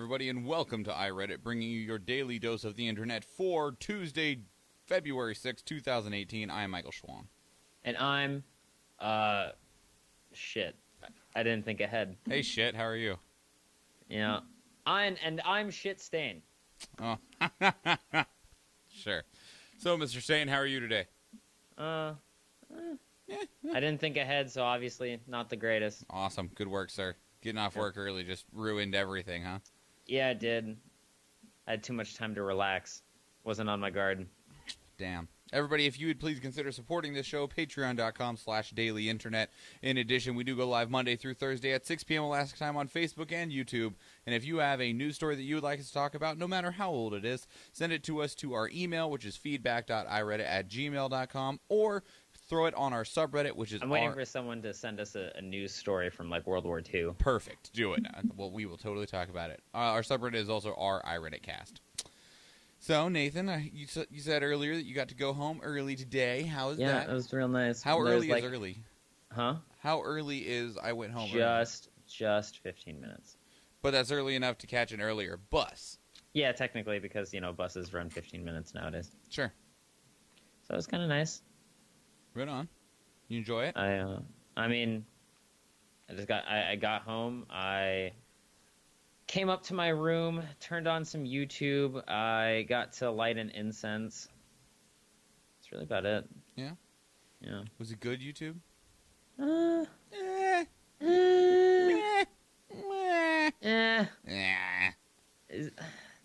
everybody, and welcome to iReadit, bringing you your daily dose of the internet for Tuesday, February 6, 2018. I am Michael Schwahn. And I'm, shit. I didn't think ahead. Hey, shit, how are you? Yeah. I'm shit stain. Oh, sure. So, Mr. Stain, how are you today? I didn't think ahead, so obviously not the greatest. Awesome. Good work, sir. Getting off work early just ruined everything, huh? Yeah, it did. I had too much time to relax. Wasn't on my guard. Damn. Everybody, if you would please consider supporting this show, patreon.com/dailyinternet. In addition, we do go live Monday through Thursday at 6 p.m. Alaska time on Facebook and YouTube. And if you have a news story that you would like us to talk about, no matter how old it is, send it to us to our email, which is feedback.ireddit@gmail.com, or throw it on our subreddit, which is I'm waiting for someone to send us a news story from, like, World War II. Perfect. Do it. Well, we will totally talk about it. Our subreddit is also our iReddit cast. So, Nathan, you said earlier that you got to go home early today. How is that? Yeah, it was real nice. How early is early? Huh? How early is I went home early? Just 15 minutes. But that's early enough to catch an earlier bus. Yeah, technically, because, you know, buses run 15 minutes nowadays. Sure. So it was kind of nice. Right on. You enjoy it? I mean, I got home. I came up to my room, turned on some YouTube. I got to light an incense. That's really about it. Yeah? Yeah. Was it good, YouTube?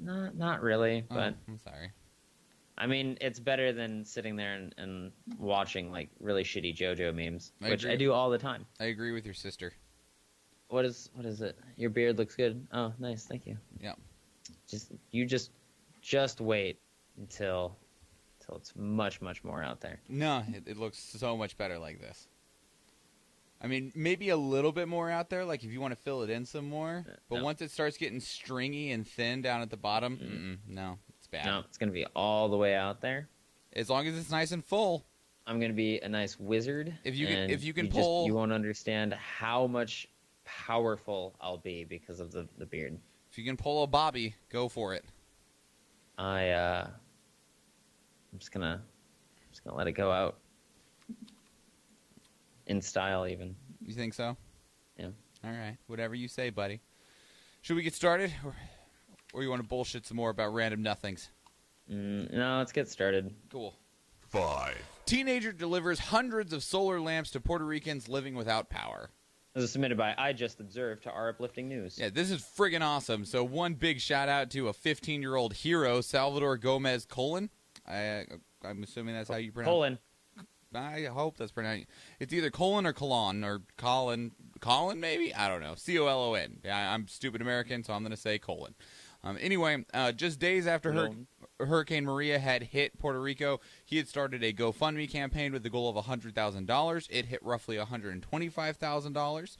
Not really, but I'm sorry. I mean, it's better than sitting there and watching, like, really shitty JoJo memes, which I do all the time. I agree with your sister. What is it? Your beard looks good. Oh, nice, thank you. Yeah. Just wait until it's much more out there. No, it looks so much better like this. I mean, maybe a little bit more out there, like if you want to fill it in some more. But No. once it starts getting stringy and thin down at the bottom, no, it's bad. No, it's gonna be all the way out there. As long as it's nice and full. I'm gonna be a nice wizard. If you can pull, you won't understand how much powerful I'll be because of the beard. If you can pull a Bobby, go for it. I'm just gonna let it go out in style, even. You think so? Yeah. All right, whatever you say, buddy. Should we get started, or you want to bullshit some more about random nothings? No, let's get started. Cool. 5. Teenager delivers hundreds of solar lamps to Puerto Ricans living without power. This is submitted by I Just Observed to Our Uplifting News. Yeah, this is friggin' awesome. So one big shout out to a 15-year-old hero, Salvador Gomez Colon. I'm assuming that's how you pronounce it. Colon. I hope that's pronounced. It's either colon or colon or Colin. Colin, maybe? I don't know. C-O-L-O-N. Yeah, I'm stupid American, so I'm going to say colon. Anyway, just days after Hurricane Maria had hit Puerto Rico, he had started a GoFundMe campaign with the goal of $100,000. It hit roughly $125,000.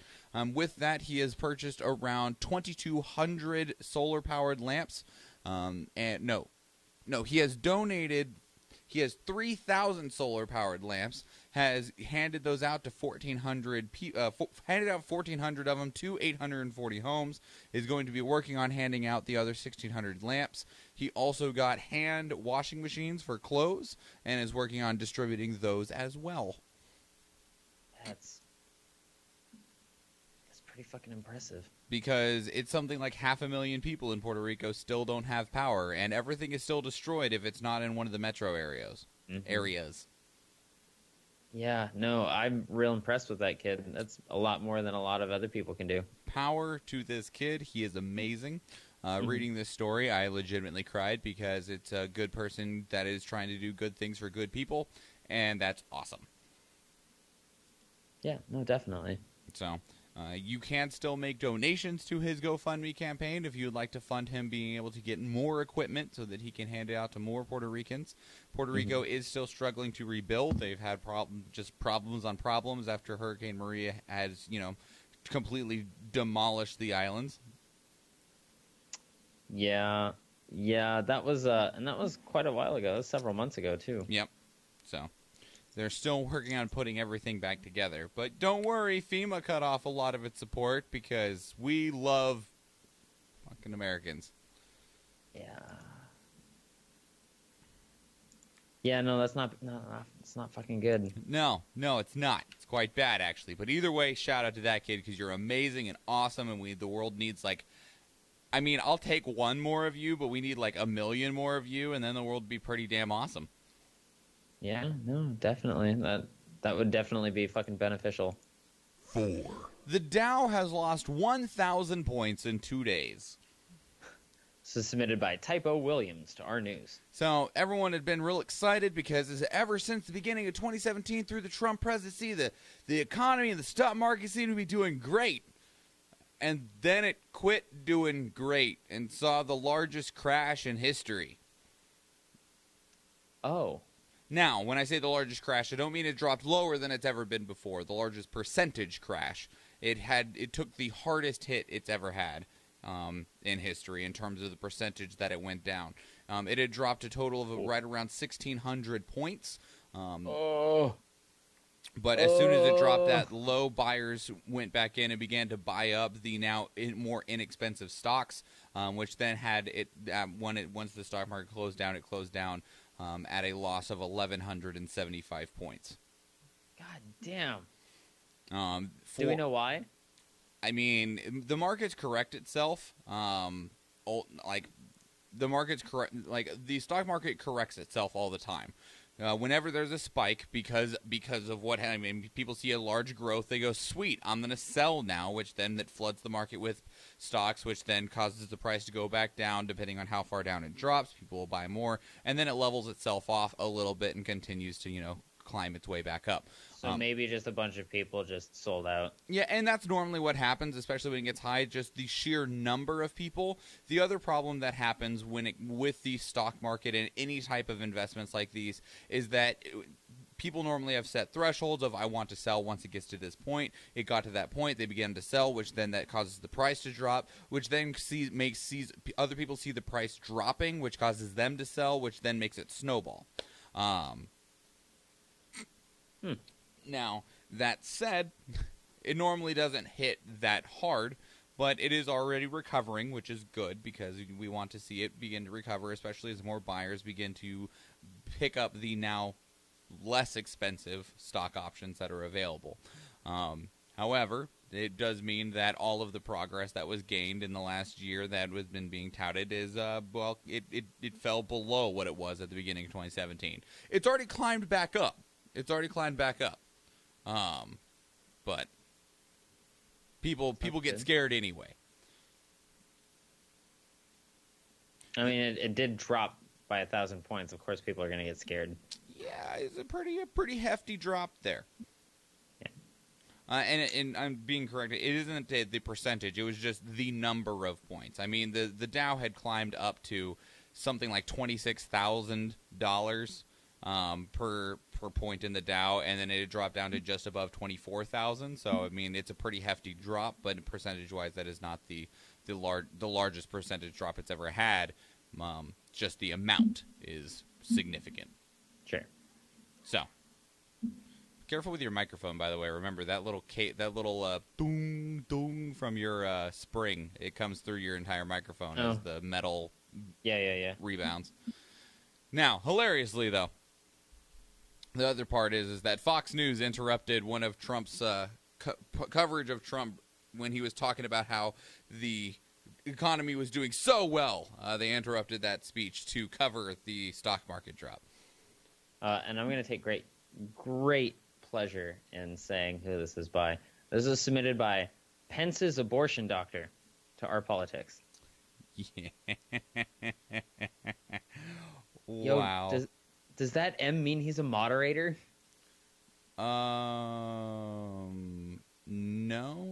With that, he has purchased around 2,200 solar-powered lamps. He has donated. He has 3,000 solar-powered lamps. Has handed those out to 1,400. Handed out 1,400 of them to 840 homes. Is going to be working on handing out the other 1,600 lamps. He also got hand washing machines for clothes and is working on distributing those as well. That's pretty fucking impressive. Because it's something like 500,000 people in Puerto Rico still don't have power, and everything is still destroyed if it's not in one of the metro areas. Yeah, no, I'm real impressed with that kid. That's a lot more than a lot of other people can do. Power to this kid. He is amazing. Reading this story, I legitimately cried because it's a good person that is trying to do good things for good people, and that's awesome. Yeah, no, definitely. So, you can still make donations to his GoFundMe campaign if you would like to fund him being able to get more equipment so that he can hand it out to more Puerto Ricans. Puerto Rico is still struggling to rebuild. They've had problems on problems after Hurricane Maria has, completely demolished the islands. Yeah, that was quite a while ago. That was several months ago too. Yep. So they're still working on putting everything back together. But don't worry, FEMA cut off a lot of its support because we love Fucking Americans. Yeah. Yeah, no, that's not it's not fucking good. No, it's not. It's quite bad, actually. But either way, shout out to that kid because you're amazing and awesome, and the world needs, like, I mean, I'll take one more of you, but we need, like, 1 million more of you, and then the world would be pretty damn awesome. Yeah, no, definitely. That would definitely be fucking beneficial. 4. The Dow has lost 1,000 points in 2 days. This is submitted by typowilliams to our news. So everyone had been real excited because ever since the beginning of 2017 through the Trump presidency, the economy and the stock market seemed to be doing great. And then it quit doing great and saw the largest crash in history. Oh. Now, when I say the largest crash, I don't mean it dropped lower than it's ever been before. The largest percentage crash. It took the hardest hit it's ever had. In history in terms of the percentage that it went down. It had dropped a total of right around 1,600 points. But as soon as it dropped that low, buyers went back in and began to buy up the now more inexpensive stocks, which then had it once the stock market closed down, it closed down at a loss of 1,175 points. God damn. Do we know why? I mean, the markets correct itself. The stock market corrects itself all the time. Whenever there's a spike, because of what I mean, people see a large growth, they go, "Sweet, I'm going to sell now," which then that floods the market with stocks, which then causes the price to go back down. Depending on how far down it drops, people will buy more, and then it levels itself off a little bit and continues to climb its way back up. So maybe just a bunch of people just sold out. Yeah, and that's normally what happens, especially when it gets high, just the sheer number of people. The other problem that happens with the stock market and any type of investments like these is that people normally have set thresholds of, I want to sell once it gets to this point. It got to that point, they began to sell, which then that causes the price to drop, which then makes other people see the price dropping, which causes them to sell, which then makes it snowball. Now, that said, it normally doesn't hit that hard, but it is already recovering, which is good because we want to see it begin to recover, especially as more buyers begin to pick up the now less expensive stock options that are available. However, it does mean that all of the progress that was gained in the last year that was been being touted is, it fell below what it was at the beginning of 2017. It's already climbed back up. But people get scared anyway. I mean, it did drop by 1,000 points. Of course, people are going to get scared. Yeah, it's a pretty hefty drop there. Yeah. And I'm being corrected. It isn't the percentage. It was just the number of points. I mean, the Dow had climbed up to something like $26,000 per point in the Dow, and then it dropped down to just above 24,000. So I mean, it's a pretty hefty drop, but percentage-wise, that is not the largest percentage drop it's ever had. Just the amount is significant. Sure. So, careful with your microphone, by the way. Remember that little boom dong from your spring. It comes through your entire microphone as the metal. Yeah. Rebounds. Now, hilariously though, the other part is that Fox News interrupted one of Trump's coverage of Trump when he was talking about how the economy was doing so well. They interrupted that speech to cover the stock market drop. And I'm going to take great pleasure in saying who this is by. This is submitted by Pence's abortion doctor to Our Politics. Yeah. Wow. Yo, does that M mean he's a moderator? No,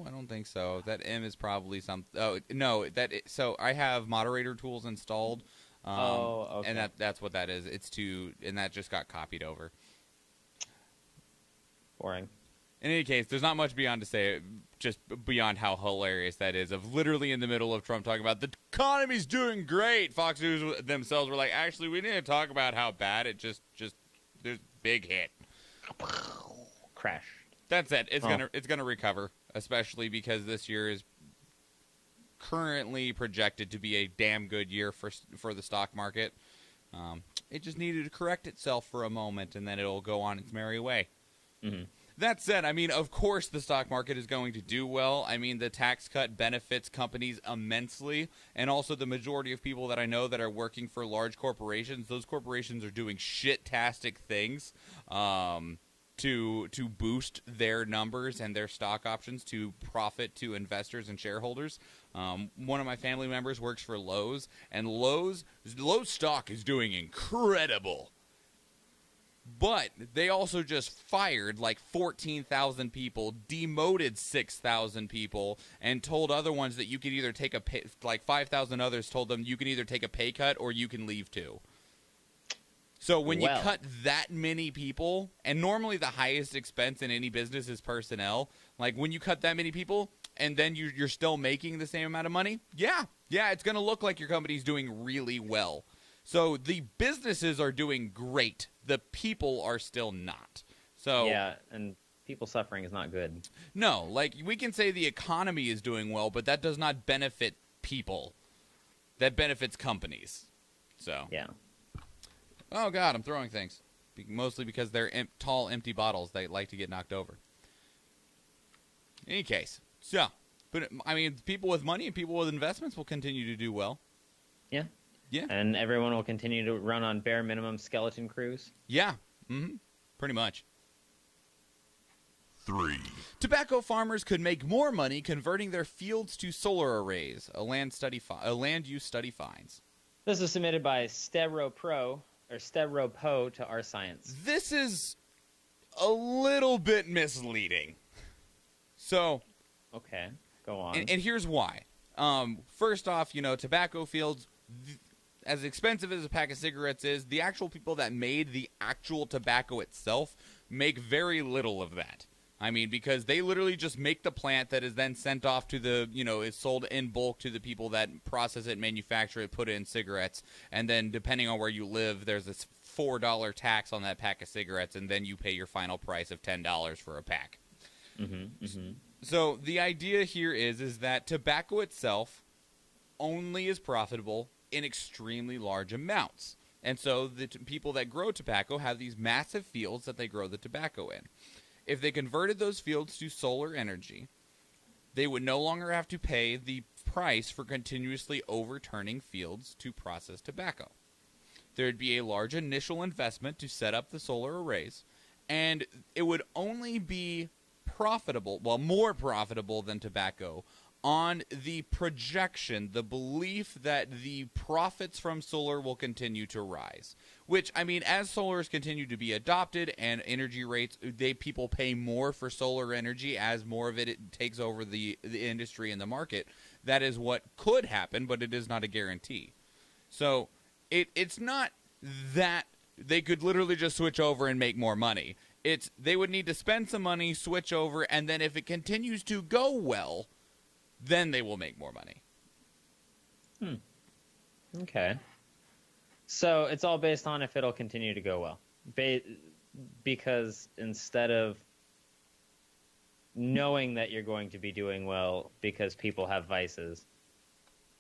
I don't think so. That M is probably some. Oh no, so I have moderator tools installed. Okay. And that's what that is. And that just got copied over. Boring. In any case, there's not much beyond to say, just beyond how hilarious that is, of literally in the middle of Trump talking about the economy's doing great. Fox News themselves were like, actually, we need to talk about how bad it just there's big hit. Crash. That's it. It's gonna recover, especially because this year is currently projected to be a damn good year for the stock market. It just needed to correct itself for a moment, and then it'll go on its merry way. Mm-hmm. That said, I mean, of course the stock market is going to do well. I mean, the tax cut benefits companies immensely, and also the majority of people that I know that are working for large corporations, those corporations are doing shit-tastic things to boost their numbers and their stock options to profit to investors and shareholders. One of my family members works for Lowe's, and Lowe's stock is doing incredible. But they also just fired like 14,000 people, demoted 6,000 people, and told other ones that you could either take a pay, like 5,000 others told them you can either take a pay cut or you can leave too. So when you cut that many people, and normally the highest expense in any business is personnel, like when you cut that many people and then you're still making the same amount of money, yeah, it's going to look like your company's doing really well. So the businesses are doing great. The people are still not. So yeah, and people suffering is not good. No, like we can say the economy is doing well, but that does not benefit people. That benefits companies. So yeah. Oh God, I'm throwing things. Mostly because they're tall, empty bottles that like to get knocked over. In any case, so, but I mean, people with money and people with investments will continue to do well. Yeah. Yeah. And everyone will continue to run on bare minimum skeleton crews. Yeah. Mm-hmm. Pretty much. 3. Tobacco farmers could make more money converting their fields to solar arrays. A land use study finds. This was submitted by Steropro to Our Science. This is a little bit misleading. So, okay, go on. And here's why. First off, tobacco fields, as expensive as a pack of cigarettes is, the actual people that made the actual tobacco itself make very little of that. I mean, because they literally just make the plant that is then sent off to the, is sold in bulk to the people that process it, manufacture it, put it in cigarettes. And then depending on where you live, there's this $4 tax on that pack of cigarettes, and then you pay your final price of $10 for a pack. Mm-hmm, mm-hmm. So the idea here is that tobacco itself only is profitable in extremely large amounts. And so the people that grow tobacco have these massive fields that they grow the tobacco in. If they converted those fields to solar energy, they would no longer have to pay the price for continuously overturning fields to process tobacco. There would be a large initial investment to set up the solar arrays, and it would only be profitable, well, more profitable than tobacco, on the projection, the belief that the profits from solar will continue to rise. Which, I mean, as solars continue to be adopted and energy rates, people pay more for solar energy as more of it takes over the industry and the market. That is what could happen, but it is not a guarantee. So it's not that they could literally just switch over and make more money. It's they would need to spend some money, switch over, and then if it continues to go well, then they will make more money. Okay. So it's all based on if it'll continue to go well. Because instead of knowing that you're going to be doing well because people have vices,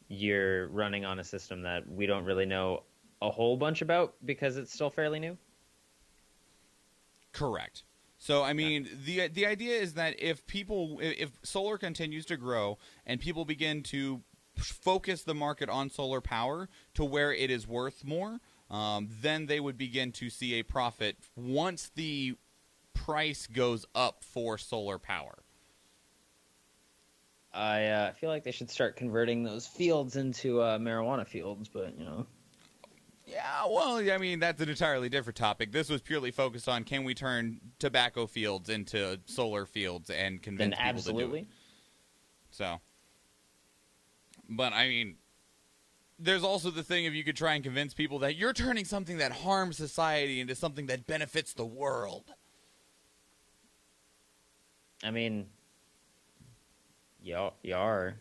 you're running on a system that we don't really know a whole bunch about because it's still fairly new? Correct. So, I mean, the idea is that if solar continues to grow and people begin to focus the market on solar power to where it is worth more, then they would begin to see a profit once the price goes up for solar power. I feel like they should start converting those fields into marijuana fields, but, Yeah, well, I mean, that's an entirely different topic. This was purely focused on can we turn tobacco fields into solar fields and convince people absolutely. to do it. So, but I mean, there's also the thing if you could try and convince people that you're turning something that harms society into something that benefits the world. I mean, Yar. Yar.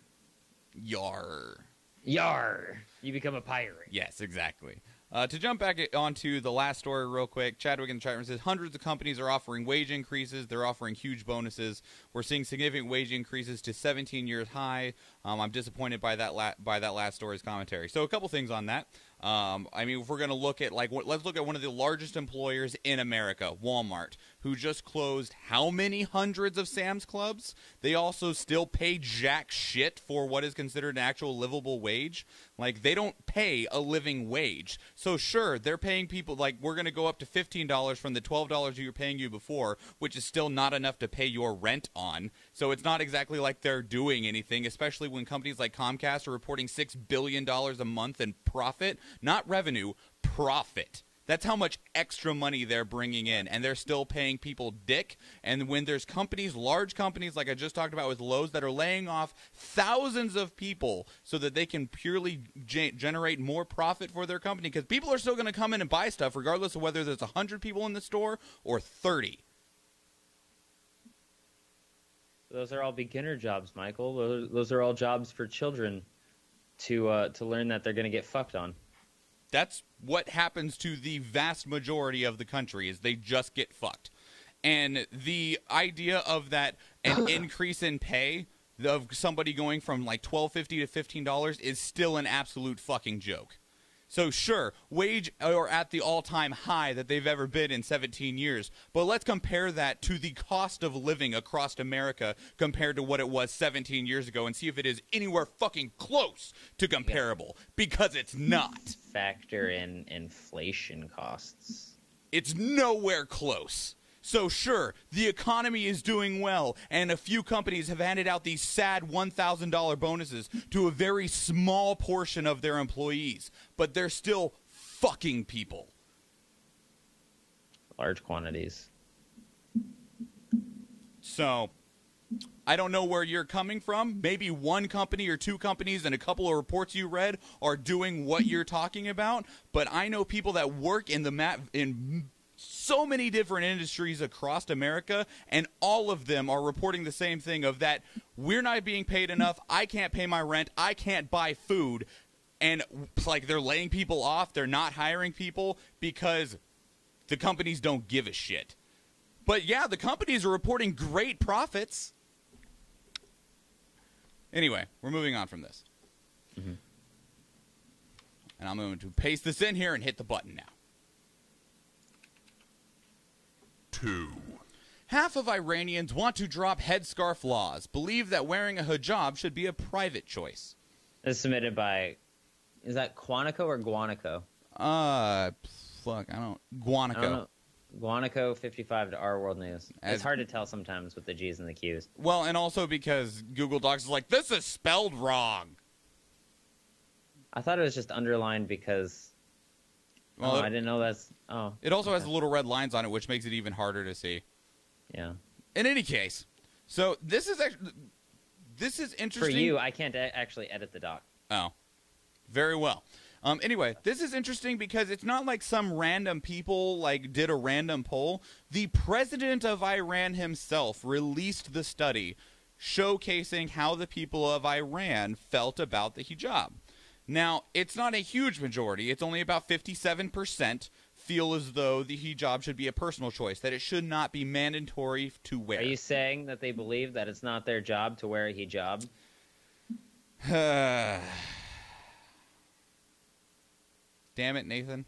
You become a pirate. Yes, exactly. To jump back onto the last story real quick, Chadwick in the chat room says hundreds of companies are offering wage increases. They're offering huge bonuses. We're seeing significant wage increases to 17 years high. I'm disappointed by that last story's commentary. So a couple things on that. I mean, if we're going to look at, let's look at one of the largest employers in America, Walmart, who just closed how many hundreds of Sam's Clubs? They also still pay jack shit for what is considered an actual livable wage. Like, they don't pay a living wage. So, sure, they're paying people, we're going to go up to $15 from the $12 you were paying you before, which is still not enough to pay your rent on. So it's not exactly like they're doing anything, especially when companies like Comcast are reporting $6 billion a month in profit. Not revenue, profit. That's how much extra money they're bringing in, and they're still paying people dick. And when there's companies, large companies like I just talked about with Lowe's, that are laying off thousands of people so that they can purely generate more profit for their company, because people are still going to come in and buy stuff regardless of whether there's 100 people in the store or 30. Those are all beginner jobs, Michael. Those are all jobs for children to learn that they're going to get fucked on. That's what happens to the vast majority of the country, is they just get fucked. And the idea of that an increase in pay of somebody going from like $12.50 to $15 is still an absolute fucking joke. So sure, wage are at the all-time high that they've ever been in 17 years, but let's compare that to the cost of living across America compared to what it was 17 years ago and see if it is anywhere fucking close to comparable, because it's not. Factor in inflation costs. It's nowhere close. So sure, the economy is doing well, and a few companies have handed out these sad $1,000 bonuses to a very small portion of their employees, but they're still fucking people. Large quantities. So, I don't know where you're coming from. Maybe one company or two companies and a couple of reports you read are doing what you're talking about, but I know people that work in so many different industries across America, and all of them are reporting the same thing of that we're not being paid enough, I can't pay my rent, I can't buy food, and it's like they're laying people off, they're not hiring people because the companies don't give a shit. But yeah, the companies are reporting great profits. Anyway, we're moving on from this. Mm-hmm. And I'm going to paste this in here and hit the button now. 2. Half of Iranians want to drop headscarf laws, believe that wearing a hijab should be a private choice. This is submitted by, is that Quantico or Guanico? Guanico. Guanico 55 to Our World News. It's hard to tell sometimes with the G's and the Q's. Well, and also because Google Docs is like, this is spelled wrong. I thought it was just underlined because... Well, I didn't know that's... Oh. It also has the little red lines on it, which makes it even harder to see. Yeah. In any case, so this is interesting. For you, I can't actually edit the doc. Oh. Very well. Anyway, this is interesting because it's not like some random people did a random poll. The president of Iran himself released the study showcasing how the people of Iran felt about the hijab. Now, it's not a huge majority. It's only about 57% feel as though the hijab should be a personal choice, that it should not be mandatory to wear. Are you saying that they believe that it's not their job to wear a hijab? Damn it, Nathan.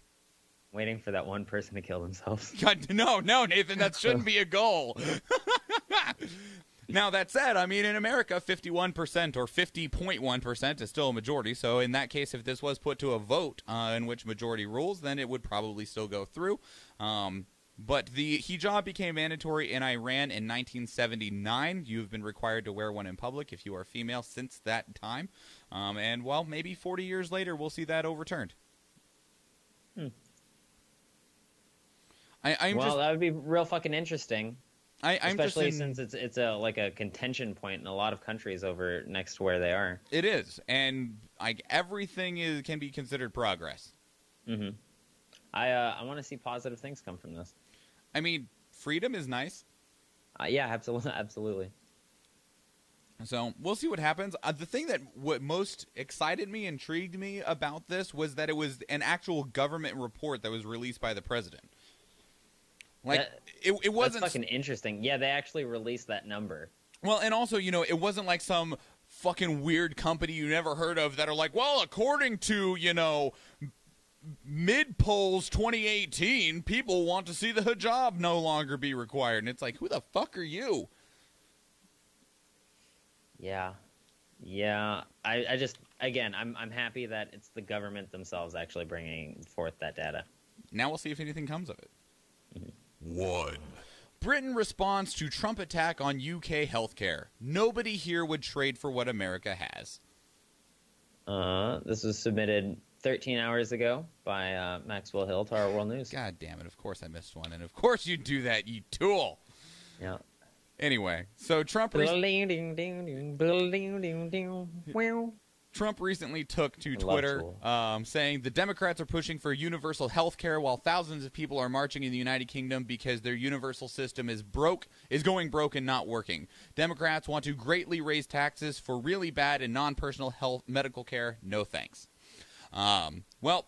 Waiting for that one person to kill themselves. God, no, Nathan, that shouldn't be a goal. Now, that said, I mean, in America, 51% or 50.1% is still a majority. So in that case, if this was put to a vote in which majority rules, then it would probably still go through. But the hijab became mandatory in Iran in 1979. You've been required to wear one in public if you are female since that time. And, well, maybe 40 years later, we'll see that overturned. That would be real fucking interesting. Especially since it's a contention point in a lot of countries over next to where they are. It is, and everything can be considered progress. Mm-hmm. I want to see positive things come from this. I mean, freedom is nice. Yeah, absolutely. So we'll see what happens. The thing that what most excited me, intrigued me about this was that it was an actual government report that was released by the president. Like it wasn't that's fucking interesting. Yeah, they actually released that number. Well, and also, you know, it wasn't like some fucking weird company you never heard of that are like, well, according to, you know, mid-polls 2018, people want to see the hijab no longer be required. And it's like, who the fuck are you? Yeah. Yeah. I just, again, I'm happy that it's the government themselves actually bringing forth that data. Now we'll see if anything comes of it. Mm-hmm. 1. Britain responds to Trump attack on UK healthcare. Nobody here would trade for what America has. This was submitted 13 hours ago by Maxwell Hill to our World News. God damn it. Of course I missed one. And of course you do that, you tool. Yeah. Anyway, so Trump recently took to Twitter saying the Democrats are pushing for universal health care while thousands of people are marching in the United Kingdom because their universal system is going broke and not working. Democrats want to greatly raise taxes for really bad and non-personal health medical care. No thanks. Well,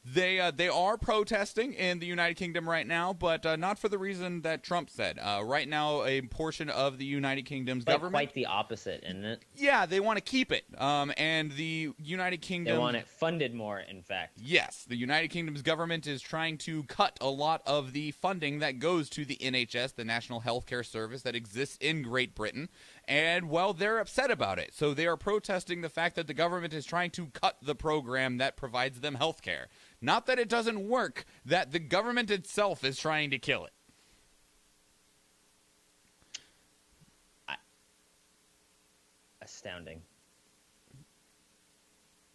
they are protesting in the United Kingdom right now, but not for the reason that Trump said. Right now, a portion of the United Kingdom's government... quite the opposite, isn't it? Yeah, they want to keep it. And the United Kingdom... They want it funded more, in fact. Yes, the United Kingdom's government is trying to cut a lot of the funding that goes to the NHS, the National Healthcare Service that exists in Great Britain. And, well, they're upset about it. So they are protesting the fact that the government is trying to cut the program that provides them health care. Not that it doesn't work, that the government itself is trying to kill it. Astounding.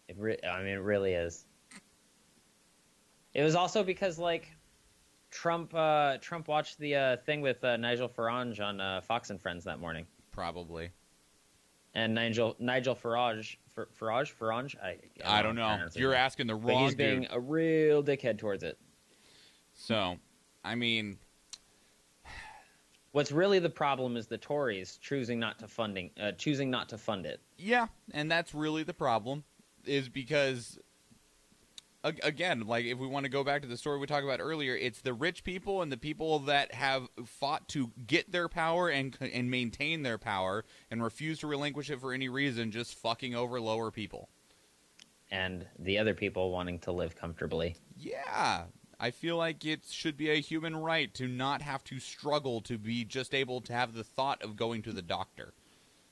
It really is. It was also because, like, Trump watched the thing with Nigel Farage on Fox and Friends that morning. Probably. And Nigel Farage, I don't know. You're asking the wrong dude. He's being a real dickhead towards it. So, I mean... What's really the problem is the Tories choosing not to fund it. Yeah, and that's really the problem, is because... Again, like, if we want to go back to the story we talked about earlier, it's the rich people and the people that have fought to get their power and maintain their power and refuse to relinquish it for any reason, just fucking over lower people. And the other people wanting to live comfortably. Yeah. I feel like it should be a human right to not have to struggle to be just able to have the thought of going to the doctor.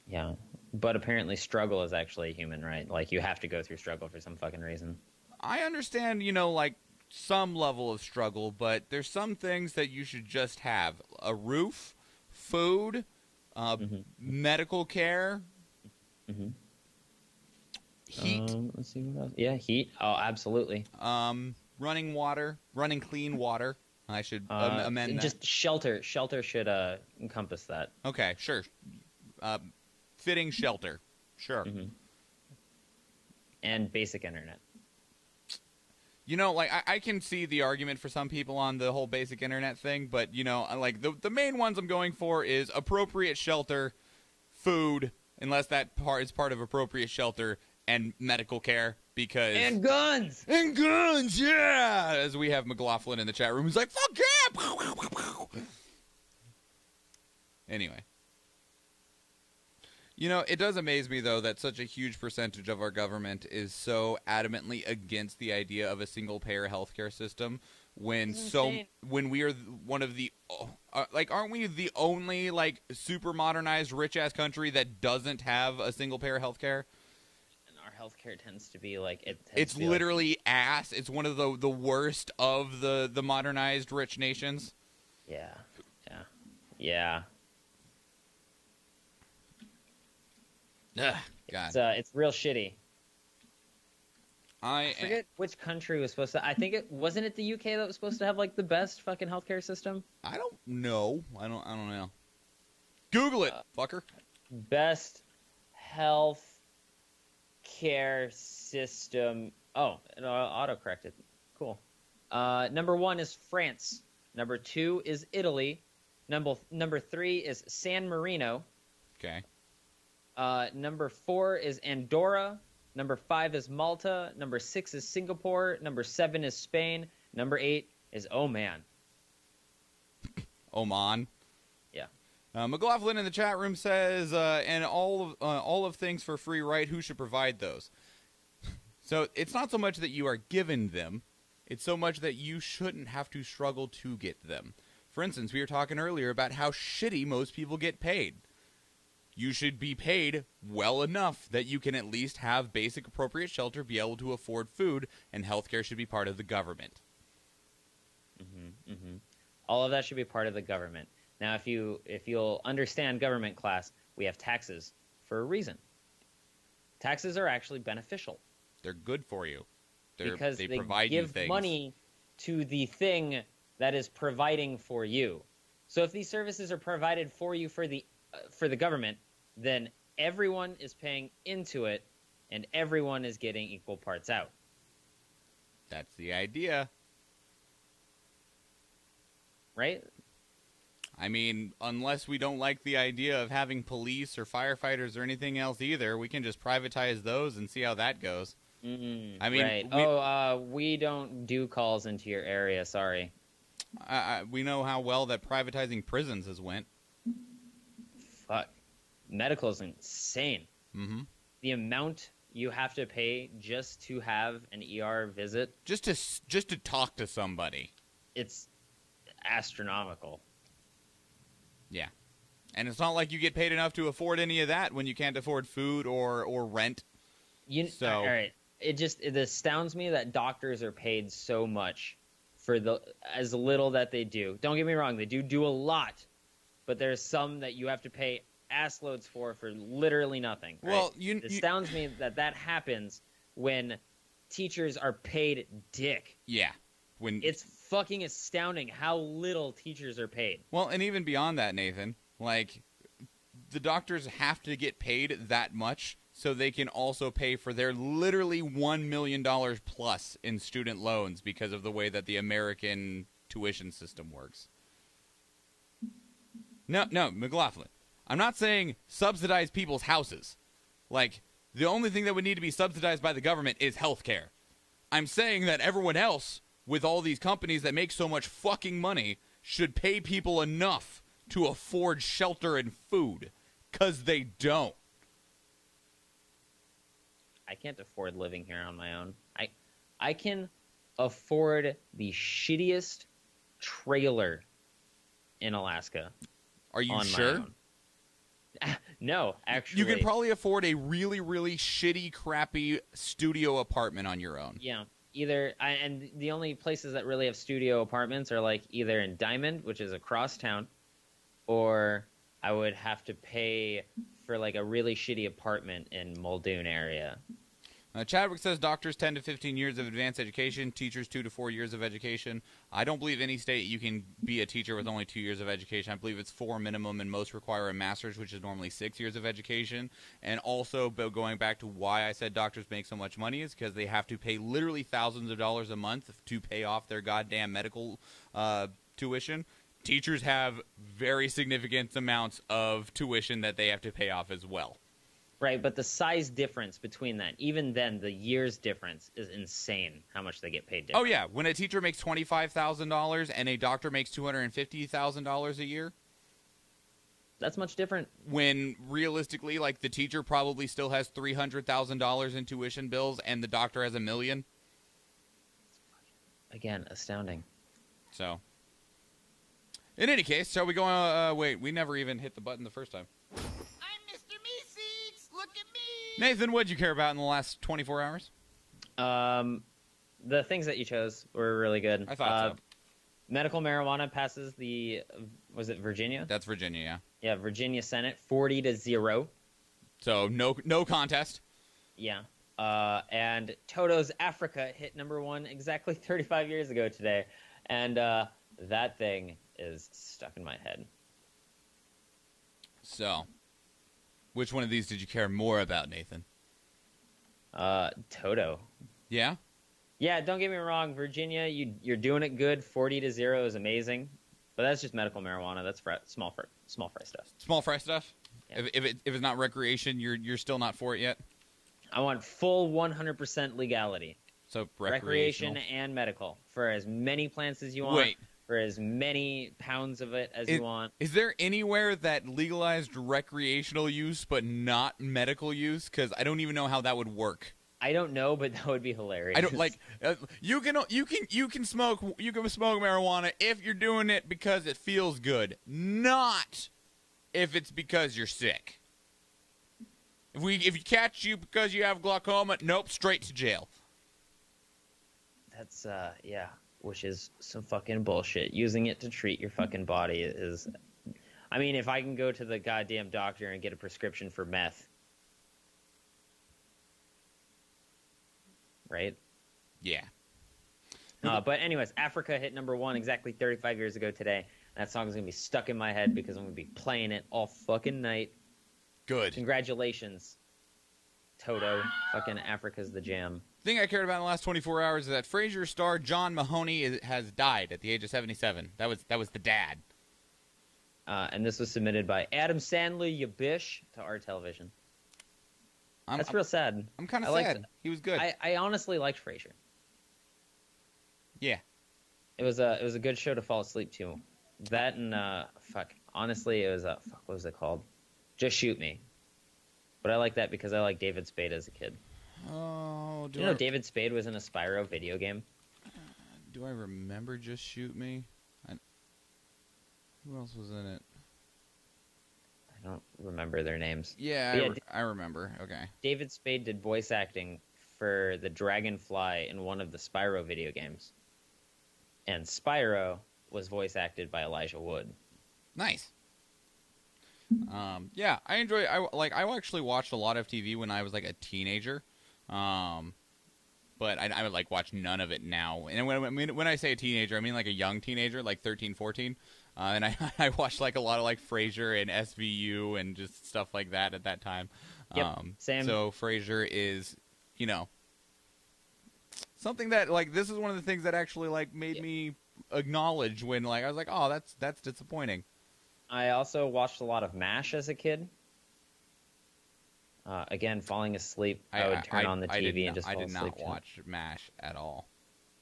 Yeah. But apparently struggle is actually a human right. Like, you have to go through struggle for some fucking reason. I understand, you know, like, some level of struggle, but there's some things that you should just have. A roof, food, medical care, heat. Let's see what else. Yeah, heat. Oh, absolutely. Running clean water. I should amend that. Just shelter. Shelter should encompass that. Okay, sure. Fitting shelter. Sure. Mm-hmm. And basic internet. You know, like, I can see the argument for some people on the whole basic internet thing, but, you know, like, the main ones I'm going for is appropriate shelter, food, unless that part is part of appropriate shelter, and medical care, because... And guns! And guns, yeah! As we have McLaughlin in the chat room, who's like, fuck yeah! Anyway. You know, it does amaze me, though, that such a huge percentage of our government is so adamantly against the idea of a single-payer healthcare system when we are one of the aren't we the only, like, super modernized rich-ass country that doesn't have a single-payer healthcare? And our healthcare tends to be, like... It's literally ass. It's one of the worst of the modernized rich nations. Yeah. Ugh, God. It's real shitty. I forget which country was supposed to. I think wasn't it the UK that was supposed to have, like, the best fucking healthcare system. I don't know. I don't know. Google it, fucker. Best health care system. Oh, it auto-corrected. Cool. Number 1 is France. Number 2 is Italy. Number 3 is San Marino. Okay. Number 4 is Andorra. Number 5 is Malta. Number 6 is Singapore. Number 7 is Spain. Number 8 is Oman. Oman. Yeah. McLaughlin in the chat room says, and all of things for free, right? Who should provide those? So it's not so much that you are given them. It's so much that you shouldn't have to struggle to get them. For instance, we were talking earlier about how shitty most people get paid. You should be paid well enough that you can at least have basic appropriate shelter, be able to afford food, and healthcare should be part of the government. All of that should be part of the government. Now, if you'll understand government class, we have taxes for a reason. Taxes are actually beneficial. They're good for you. Because they they provide give you things. money to the thing that is providing for you. So if these services are provided for you for the government, then everyone is paying into it, and everyone is getting equal parts out. That's the idea. Right? I mean, unless we don't like the idea of having police or firefighters or anything else either, we can just privatize those and see how that goes. I mean, right. We don't do calls into your area. Sorry. We know how well that privatizing prisons has went. Fuck. Medical is insane. The amount you have to pay just to have an ER visit, just to talk to somebody, it's astronomical. Yeah. And it's not like you get paid enough to afford any of that when you can't afford food or rent. All right. It astounds me that doctors are paid so much for as little that they do. Don't get me wrong, they do a lot, but there's some that you have to pay ass loads for literally nothing. Right? Well, it astounds me that happens when teachers are paid dick. Yeah. It's fucking astounding how little teachers are paid. Well, and even beyond that, Nathan, like, the doctors have to get paid that much so they can also pay for their literally $1 million plus in student loans because of the way that the American tuition system works. No, McLaughlin. I'm not saying subsidize people's houses. Like, the only thing that would need to be subsidized by the government is health care. I'm saying that everyone else, with all these companies that make so much fucking money, should pay people enough to afford shelter and food. 'Cause they don't. I can't afford living here on my own. I can afford the shittiest trailer in Alaska. Are you sure? No, actually. You can probably afford a really, really shitty, crappy studio apartment on your own. Yeah. And the only places that really have studio apartments are like either in Diamond, which is across town, or I would have to pay for like a really shitty apartment in Muldoon area. Chadwick says doctors 10 to 15 years of advanced education, teachers 2 to 4 years of education. I don't believe any state you can be a teacher with only 2 years of education. I believe it's 4 minimum, and most require a master's, which is normally 6 years of education. And also, going back to why I said doctors make so much money is because they have to pay literally thousands of dollars a month to pay off their goddamn medical tuition. Teachers have very significant amounts of tuition that they have to pay off as well. Right, but the size difference between that, even then, the years difference is insane how much they get paid different. Oh, yeah. When a teacher makes $25,000 and a doctor makes $250,000 a year. That's much different. When realistically, like, the teacher probably still has $300,000 in tuition bills and the doctor has $1 million. Again, astounding. So, in any case, shall we go, wait, we never even hit the button the first time. Nathan, what'd you care about in the last 24 hours? The things that you chose were really good. I thought so. Medical marijuana passes was it Virginia? That's Virginia, yeah. Yeah, Virginia Senate, 40-0. So no contest. Yeah. And Toto's Africa hit #1 exactly 35 years ago today. And that thing is stuck in my head. So, which one of these did you care more about, Nathan? Toto. Yeah? Yeah, don't get me wrong. Virginia, you're doing it good. 40-0 is amazing. But that's just medical marijuana. That's small fry stuff. Small fry stuff? Yeah. If it's not recreation, you're still not for it yet. I want full 100% legality. So Recreation and medical for as many plants as you want. Wait. For as many pounds of it as you want. Is there anywhere that legalized recreational use but not medical use? Because I don't even know how that would work. I don't know, but that would be hilarious. I don't like you can smoke marijuana if you're doing it because it feels good, not if it's because you're sick. If you catch you because you have glaucoma, nope, straight to jail. That's yeah. Which is some fucking bullshit. Using it to treat your fucking body is... I mean, if I can go to the goddamn doctor and get a prescription for meth. Right? Yeah. But anyways, Africa hit number 1 exactly 35 years ago today. That song is going to be stuck in my head because I'm going to be playing it all fucking night. Good. Congratulations, Toto. Fucking Africa's the jam. The thing I cared about in the last 24 hours is that Frasier star John Mahoney has died at the age of 77. That was the dad. And this was submitted by Adam Sandler, ya bish, to our television. That's real sad. I'm kind of sad. He was good. I honestly liked Frasier. Yeah. It was a good show to fall asleep to. That and honestly, it was what was it called? Just Shoot Me. But I like that because I like David Spade as a kid. Oh, do you know David Spade was in a Spyro video game? Do I remember Just Shoot Me? Who else was in it? I don't remember their names. Yeah, I remember. Okay. David Spade did voice acting for the Dragonfly in one of the Spyro video games. And Spyro was voice acted by Elijah Wood. Nice. Yeah, I enjoy. I actually watched a lot of TV when I was like a teenager. But I would like watch none of it now. And when I say a teenager, I mean like a young teenager, like 13, 14. And I watched like a lot of like Frasier and SVU and just stuff like that at that time. Yep, same. So Frasier is, something that like this is one of the things that actually like made me acknowledge when like I was like, oh, that's disappointing. I also watched a lot of MASH as a kid. Again, falling asleep, I would turn on the TV and just fall asleep. I did not watch MASH at all.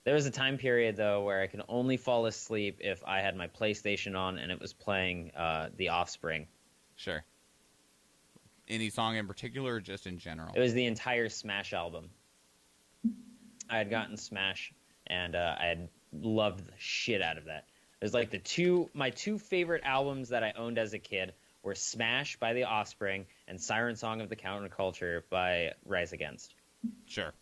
There was a time period, though, where I could only fall asleep if I had my PlayStation on and it was playing The Offspring. Sure. Any song in particular or just in general? It was the entire Smash album. I had gotten Smash, and I had loved the shit out of that. It was like my two favorite albums that I owned as a kid were Smash by The Offspring and Siren Song of the Counterculture by Rise Against. Sure.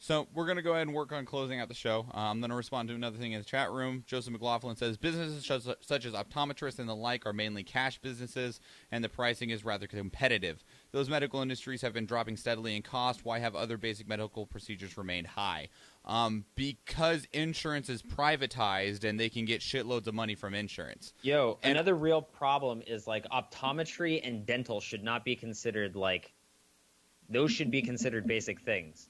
So we're going to go ahead and work on closing out the show. I'm going to respond to another thing in the chat room. Joseph McLaughlin says, businesses such as optometrists and the like are mainly cash businesses, and the pricing is rather competitive. Those medical industries have been dropping steadily in cost. Why have other basic medical procedures remained high? Because insurance is privatized and they can get shitloads of money from insurance. Another real problem is like optometry and dental should not be considered those should be considered basic things.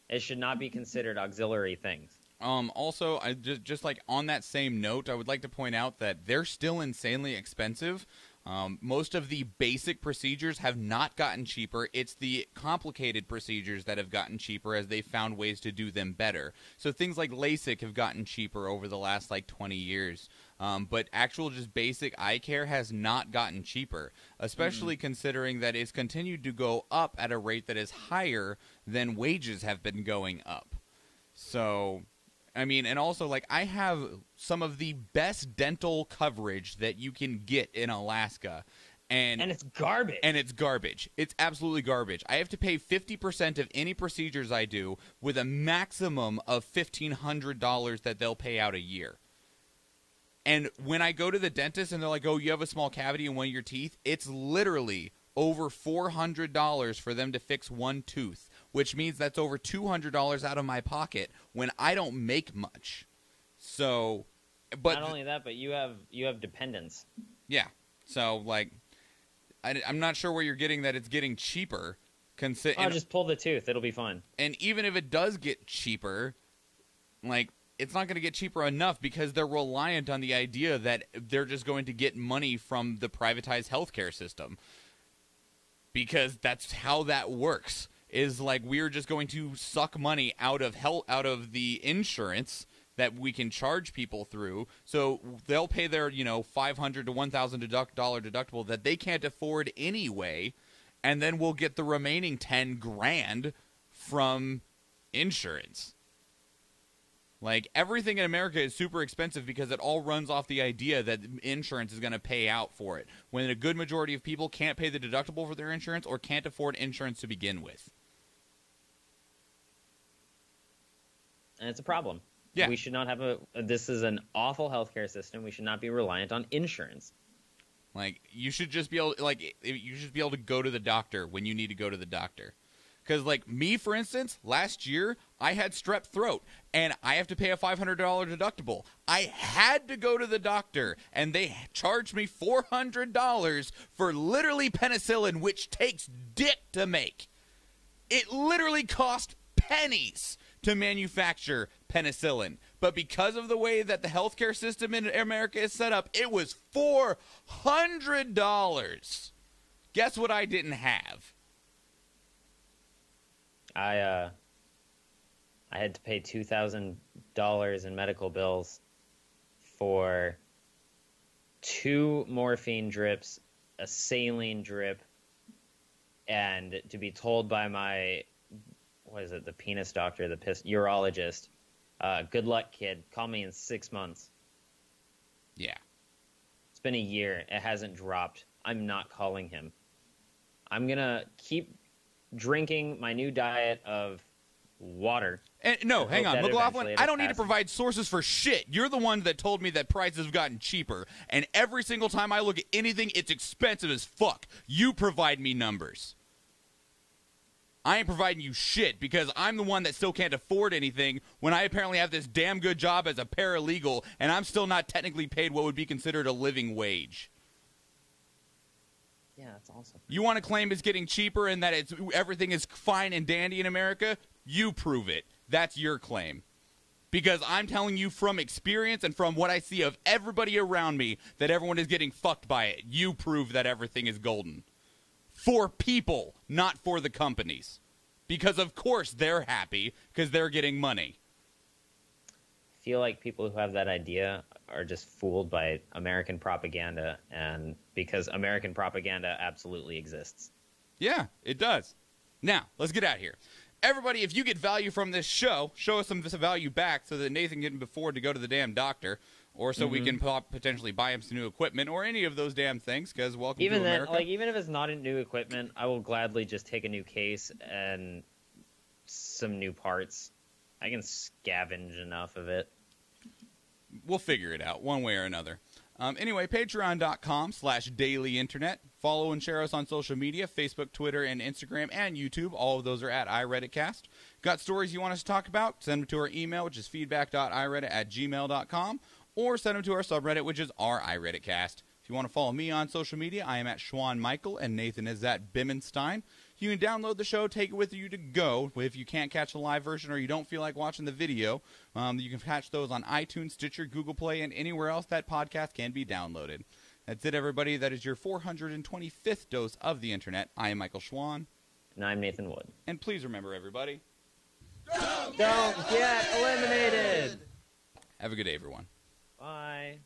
It should not be considered auxiliary things. Also, I just like on that same note, I would like to point out that they're still insanely expensive. Most of the basic procedures have not gotten cheaper. It's the complicated procedures that have gotten cheaper as they found ways to do them better. So things like LASIK have gotten cheaper over the last 20 years. But actual just basic eye care has not gotten cheaper, especially considering that it's continued to go up at a rate that is higher than wages have been going up. So, I mean, and also, I have some of the best dental coverage that you can get in Alaska. And it's garbage. And it's garbage. It's absolutely garbage. I have to pay 50% of any procedures I do with a maximum of $1,500 that they'll pay out a year. And when I go to the dentist and they're like, oh, you have a small cavity in one of your teeth, it's literally over $400 for them to fix one tooth, which means that's over $200 out of my pocket when I don't make much. So, but not only that, but you have dependents. Yeah. So, I'm not sure where you're getting that it's getting cheaper. Just pull the tooth. It'll be fine. And even if it does get cheaper, it's not going to get cheaper enough because they're reliant on the idea that they're just going to get money from the privatized healthcare system. Because that's how that works. Is like we're just going to suck money out of the insurance that we can charge people through. So they'll pay their, $500 to $1,000 deductible that they can't afford anyway, and then we'll get the remaining $10,000 from insurance. Like, everything in America is super expensive because it all runs off the idea that insurance is going to pay out for it, when a good majority of people can't pay the deductible for their insurance or can't afford insurance to begin with. And it's a problem. Yeah. We should not have this is an awful healthcare system. We should not be reliant on insurance. Like, you should just be able, to go to the doctor when you need to go to the doctor. Because, like, me, for instance, last year, I had strep throat, and I have to pay a $500 deductible. I had to go to the doctor, and they charged me $400 for literally penicillin, which takes dick to make. It literally cost pennies to manufacture penicillin. But because of the way that the healthcare system in America is set up, it was $400. Guess what I didn't have? I had to pay $2,000 in medical bills for 2 morphine drips, a saline drip, and to be told by my, the penis doctor, the urologist, good luck, kid. Call me in 6 months. Yeah. It's been a year. It hasn't dropped. I'm not calling him. I'm going to keep drinking my new diet of water. And no, hang on, McLaughlin, I don't need to provide sources for shit. You're the one that told me that prices have gotten cheaper, and every single time I look at anything, it's expensive as fuck. You provide me numbers. I ain't providing you shit because I'm the one that still can't afford anything when I apparently have this damn good job as a paralegal, and I'm still not technically paid what would be considered a living wage. Yeah, that's awesome. You want to claim it's getting cheaper and that everything is fine and dandy in America? You prove it. That's your claim. Because I'm telling you from experience and from what I see of everybody around me that everyone is getting fucked by it. You prove that everything is golden. For people, not for the companies. Because of course they're happy because they're getting money. I feel like people who have that idea are just fooled by American propaganda, and because American propaganda absolutely exists. Yeah, it does. Now, let's get out of here. Everybody, if you get value from this show, show us some value back so that Nathan can afford to go to the damn doctor, or so we can potentially buy him some new equipment, or any of those damn things, because welcome to America. Even if it's not a new equipment, I will gladly just take a new case and some new parts. I can scavenge enough of it. We'll figure it out one way or another. Anyway, patreon.com/dailyinternet. Follow and share us on social media, Facebook, Twitter, and Instagram, and YouTube. All of those are at iReaditCast. Got stories you want us to talk about? Send them to our email, which is feedback.ireddit@gmail.com, or send them to our subreddit, which is our iReaditCast. If you want to follow me on social media, I am at Schwahn Michael, and Nathan is at Bimmenstein. You can download the show, take it with you to go. If you can't catch the live version or you don't feel like watching the video, you can catch those on iTunes, Stitcher, Google Play, and anywhere else that podcast can be downloaded. That's it, everybody. That is your 425th dose of the internet. I am Michael Schwahn. And I'm Nathan Wood. And please remember, everybody, don't get eliminated! Have a good day, everyone. Bye.